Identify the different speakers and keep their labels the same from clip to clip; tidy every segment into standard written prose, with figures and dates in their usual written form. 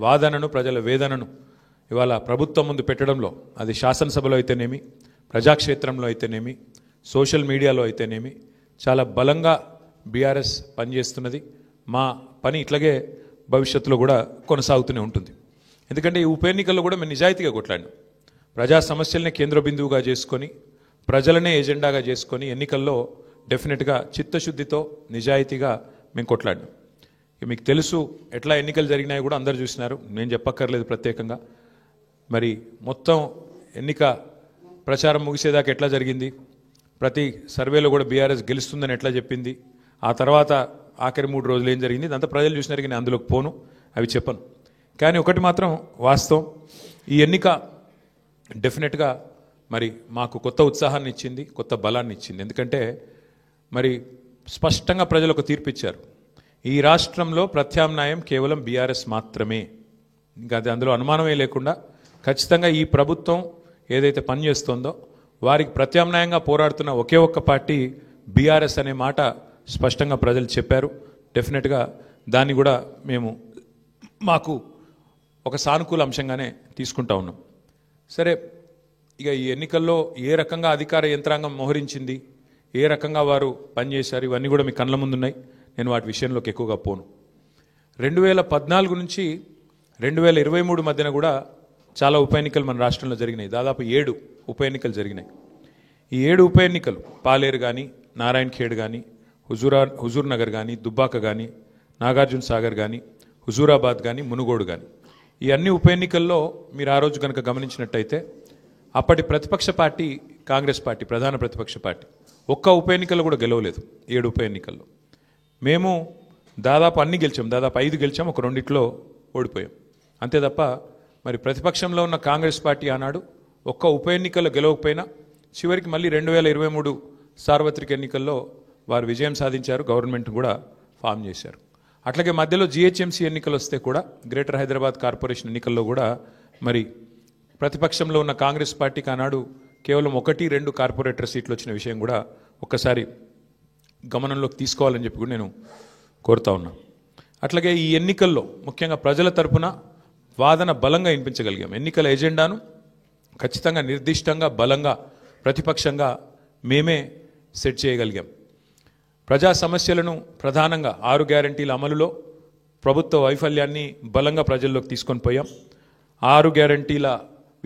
Speaker 1: వాదనను ప్రజల వేదనను ఇవాళ ప్రభుత్వం ముందు పెట్టడంలో అది శాసనసభలో అయితేనేమి ప్రజాక్షేత్రంలో అయితేనేమి సోషల్ మీడియాలో అయితేనేమి చాలా బలంగా బీఆర్ఎస్ పనిచేస్తున్నది. మా పని ఇట్లాగే భవిష్యత్తులో కూడా కొనసాగుతూనే ఉంటుంది. ఎందుకంటే ఈ ఉప ఎన్నికల్లో కూడా మేము నిజాయితీగా కొట్లాడినాం. ప్రజా సమస్యలనే కేంద్ర బిందువుగా చేసుకొని ప్రజలనే ఎజెండాగా చేసుకొని ఎన్నికల్లో డెఫినెట్గా చిత్తశుద్ధితో నిజాయితీగా మేము కొట్లాడినాం. మీకు తెలుసు ఎట్లా ఎన్నికలు జరిగినాయి కూడా అందరు చూసినారు, నేను చెప్పక్కర్లేదు ప్రత్యేకంగా. మరి మొత్తం ఎన్నిక ప్రచారం ముగిసేదాకా ఎట్లా జరిగింది, ప్రతి సర్వేలో కూడా బీఆర్ఎస్ గెలుస్తుందని ఎట్లా చెప్పింది, ఆ తర్వాత ఆఖరి 3 రోజులు ఏం జరిగింది ఇదంతా ప్రజలు చూసినారు. కానీ అందులోకి పోను, అవి చెప్పను. కానీ ఒకటి మాత్రం వాస్తవం, ఈ ఎన్నిక డెఫినెట్గా మరి మాకు కొత్త ఉత్సాహాన్ని ఇచ్చింది, కొత్త బలాన్ని ఇచ్చింది. ఎందుకంటే మరి స్పష్టంగా ప్రజలు ఒక తీర్పు ఇచ్చారు. ఈ రాష్ట్రంలో ప్రత్యామ్నాయం కేవలం బీఆర్ఎస్ మాత్రమే. ఇంకా అది అందులో అనుమానమే లేకుండా ఖచ్చితంగా ఈ ప్రభుత్వం ఏదైతే పనిచేస్తుందో వారికి ప్రత్యామ్నాయంగా పోరాడుతున్న ఒకే ఒక్క పార్టీ బీఆర్ఎస్ అనే మాట స్పష్టంగా ప్రజలు చెప్పారు. డెఫినెట్గా దాన్ని కూడా మేము మాకు ఒక సానుకూల అంశంగానే తీసుకుంటా ఉన్నాం. సరే, ఇక ఈ ఎన్నికల్లో ఏ రకంగా అధికార యంత్రాంగం మోహరించింది, ఏ రకంగా వారు పనిచేశారు, ఇవన్నీ కూడా మీ కళ్ళ ముందున్నాయి. నేను వాటి విషయంలోకి ఎక్కువగా పోను. 2014 నుంచి 2023 మధ్యన కూడా చాలా ఉప ఎన్నికలు మన రాష్ట్రంలో జరిగినాయి. దాదాపు 7 ఉప ఎన్నికలు జరిగినాయి. ఈ 7 ఉప ఎన్నికలు పాలేరు కానీ, నారాయణ ఖేడ్ కానీ, హుజూర్ నగర్ కానీ, దుబ్బాక కానీ, నాగార్జున సాగర్ కానీ, హుజూరాబాద్ కానీ, మునుగోడు కానీ, ఈ అన్ని ఉప ఎన్నికల్లో మీరు ఆ రోజు కనుక గమనించినట్టయితే అప్పటి ప్రతిపక్ష పార్టీ కాంగ్రెస్ పార్టీ, ప్రధాన ప్రతిపక్ష పార్టీ, ఒక్క ఉప ఎన్నికల్లో కూడా గెలవలేదు. 7 ఉప ఎన్నికల్లో మేము దాదాపు అన్ని గెలిచాం. దాదాపు 5 గెలిచాం, ఒక 2 ఓడిపోయాం అంతే తప్ప మరి ప్రతిపక్షంలో ఉన్న కాంగ్రెస్ పార్టీ ఆనాడు ఒక్క ఉప ఎన్నికల్లో గెలవకపోయినా చివరికి మళ్ళీ 2023 సార్వత్రిక ఎన్నికల్లో వారు విజయం సాధించారు, గవర్నమెంట్ కూడా ఫామ్ చేశారు. అట్లాగే మధ్యలో జిహెచ్ఎంసీ ఎన్నికలు వస్తే కూడా, గ్రేటర్ హైదరాబాద్ కార్పొరేషన్ ఎన్నికల్లో కూడా మరి ప్రతిపక్షంలో ఉన్న కాంగ్రెస్ పార్టీకి ఆనాడు కేవలం 1-2 కార్పొరేటర్ సీట్లు వచ్చిన విషయం కూడా ఒక్కసారి గమనంలోకి తీసుకోవాలని చెప్పి కూడా నేను కోరుతా ఉన్నా. అట్లాగే ఈ ఎన్నికల్లో ముఖ్యంగా ప్రజల తరపున వాదన బలంగా వినిపించగలిగాం. ఎన్నికల ఎజెండాను ఖచ్చితంగా నిర్దిష్టంగా బలంగా ప్రతిపక్షంగా మేమే సెట్ చేయగలిగాం. ప్రజా సమస్యలను ప్రధానంగా 6 గ్యారంటీల అమలులో ప్రభుత్వ వైఫల్యాన్ని బలంగా ప్రజల్లోకి తీసుకొని పోయాం. 6 గ్యారంటీల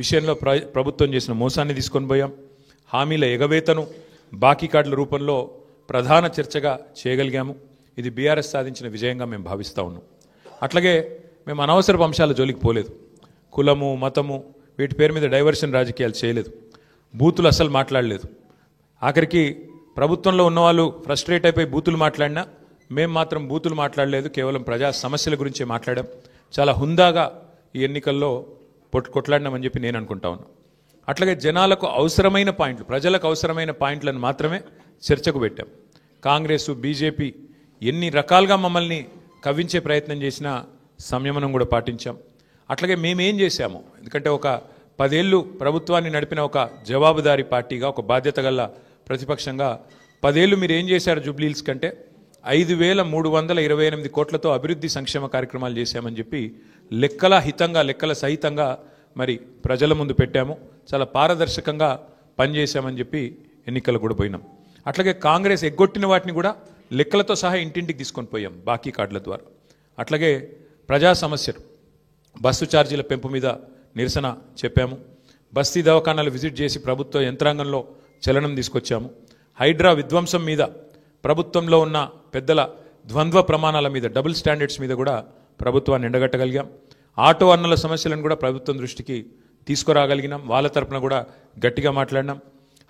Speaker 1: విషయంలో ప్రభుత్వం చేసిన మోసాన్ని తీసుకొని పోయాం. హామీల ఎగవేతను బాకీ కార్డుల రూపంలో ప్రధాన చర్చగా చేయగలిగాము. ఇది బీఆర్ఎస్ సాధించిన విజయంగా మేము భావిస్తూ ఉన్నాం. అట్లాగే మేము అనవసరపు అంశాల జోలికి పోలేదు. కులము, మతము వీటి పేరు మీద డైవర్షన్ రాజకీయాలు చేయలేదు. బూతులు అసలు మాట్లాడలేదు. ఆఖరికి ప్రభుత్వంలో ఉన్నవాళ్ళు ఫ్రస్ట్రేట్ అయిపోయి బూతులు మాట్లాడినా మేము మాత్రం బూతులు మాట్లాడలేదు. కేవలం ప్రజా సమస్యల గురించే మాట్లాడాం. చాలా హుందాగా ఈ ఎన్నికల్లో కొట్లాడినామని చెప్పి నేను అనుకుంటా ఉన్నాను. అట్లాగే జనాలకు అవసరమైన పాయింట్లు, ప్రజలకు అవసరమైన పాయింట్లను మాత్రమే చర్చకు పెట్టాం. కాంగ్రెస్, బీజేపీ ఎన్ని రకాలుగా మమ్మల్ని కవ్వించే ప్రయత్నం చేసినా సంయమనం కూడా పాటించాం. అట్లాగే మేమేం చేశాము, ఎందుకంటే ఒక 10 ఏళ్ళు ప్రభుత్వాన్ని నడిపిన ఒక జవాబుదారీ పార్టీగా, ఒక బాధ్యత గల ప్రతిపక్షంగా 10 ఏళ్ళు మీరు ఏం చేశారు జూబ్లీహిల్స్ కంటే 5,328 కోట్లతో అభివృద్ధి సంక్షేమ కార్యక్రమాలు చేశామని చెప్పి లెక్కల సహితంగా మరి ప్రజల ముందు పెట్టాము. చాలా పారదర్శకంగా పనిచేశామని చెప్పి ఎన్నికలు కూడా పోయినాం. అట్లాగే కాంగ్రెస్ ఎగ్గొట్టిన వాటిని కూడా లెక్కలతో సహా ఇంటింటికి తీసుకొని పోయాం బాకీ కార్డుల ద్వారా. అట్లాగే ప్రజా సమస్యలు, బస్సు ఛార్జీల పెంపు మీద నిరసన చెప్పాము. బస్తీ దవాఖానాలు విజిట్ చేసి ప్రభుత్వ యంత్రాంగంలో చలనం తీసుకొచ్చాము. హైడ్రా విధ్వంసం మీద, ప్రభుత్వంలో ఉన్న పెద్దల ద్వంద్వ ప్రమాణాల మీద, డబుల్ స్టాండర్డ్స్ మీద కూడా ప్రభుత్వాన్ని ఎండగట్టగలిగాం. ఆటో అన్నల సమస్యలను కూడా ప్రభుత్వం దృష్టికి తీసుకురాగలిగినాం. వాళ్ళ తరపున కూడా గట్టిగా మాట్లాడినాం.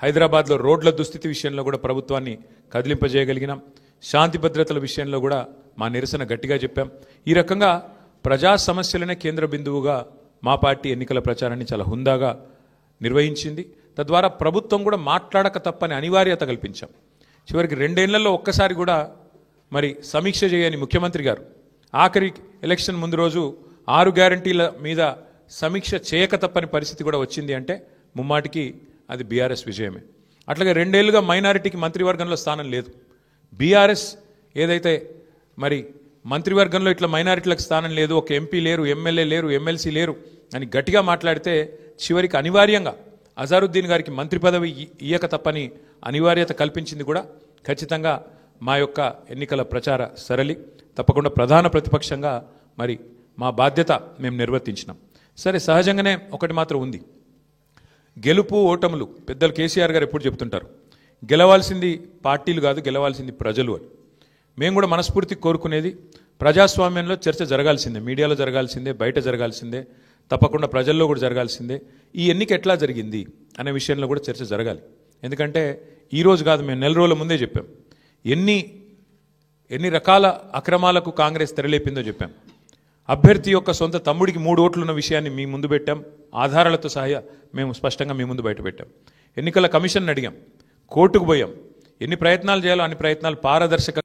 Speaker 1: హైదరాబాద్లో రోడ్ల దుస్థితి విషయంలో కూడా ప్రభుత్వాన్ని కదిలింపజేయగలిగినాం. శాంతి భద్రతల విషయంలో కూడా మా నిరసన గట్టిగా చెప్పాం. ఈ రకంగా ప్రజా సమస్యలనే కేంద్ర బిందువుగా మా పార్టీ ఎన్నికల ప్రచారాన్ని చాలా హుందాగా నిర్వహించింది. తద్వారా ప్రభుత్వం కూడా మాట్లాడక తప్పని అనివార్యత కల్పించాం. చివరికి 2 ఏళ్లలో ఒక్కసారి కూడా మరి సమీక్ష చేయని ముఖ్యమంత్రి గారు ఆఖరి ఎలక్షన్ ముందు రోజు 6 గ్యారంటీల మీద సమీక్ష చేయక తప్పని పరిస్థితి కూడా వచ్చింది అంటే ముమ్మాటికి అది బీఆర్ఎస్ విజయమే. అట్లాగే 2 ఏళ్లుగా మైనారిటీకి మంత్రివర్గంలో స్థానం లేదు. బీఆర్ఎస్ ఏదైతే మరి మంత్రివర్గంలో ఇట్లా మైనారిటీలకు స్థానం లేదు, ఒక ఎంపీ లేరు, ఎమ్మెల్యే లేరు, ఎమ్మెల్సీ లేరు అని గట్టిగా మాట్లాడితే చివరికి అనివార్యంగా అజారుద్దీన్ గారికి మంత్రి పదవి ఇయ్యక తప్పని అనివార్యత కల్పించింది కూడా ఖచ్చితంగా మా యొక్క ఎన్నికల ప్రచార సరళి. తప్పకుండా ప్రధాన ప్రతిపక్షంగా మరి మా బాధ్యత మేము నిర్వర్తించినాం. సరే, సహజంగానే ఒకటి మాత్రం ఉంది, గెలుపు ఓటములు పెద్దలు కేసీఆర్ గారు ఎప్పుడు చెప్తుంటారు, గెలవాల్సింది పార్టీలు కాదు, గెలవాల్సింది ప్రజలు అని. మేము కూడా మనస్ఫూర్తి కోరుకునేది ప్రజాస్వామ్యంలో చర్చ జరగాల్సిందే, మీడియాలో జరగాల్సిందే, బయట జరగాల్సిందే, తప్పకుండా ప్రజల్లో కూడా జరగాల్సిందే. ఈ ఎన్నిక ఎట్లా జరిగింది అనే విషయంలో కూడా చర్చ జరగాలి. ఎందుకంటే ఈరోజు కాదు, మేము నెల రోజుల ముందే చెప్పాం ఎన్ని రకాల అక్రమాలకు కాంగ్రెస్ తెరలేపిందో చెప్పాం. అభ్యర్థి యొక్క సొంత తమ్ముడికి 3 ఓట్లున్న విషయాన్ని మీ ముందు పెట్టాం, ఆధారాలతో సహా మేము స్పష్టంగా మీ ముందు బయట పెట్టాం. ఎన్నికల కమిషన్ అడిగాం, కోర్టుకు పోయాం, ఎన్ని ప్రయత్నాలు చేయాలో అన్ని ప్రయత్నాలు పారదర్శక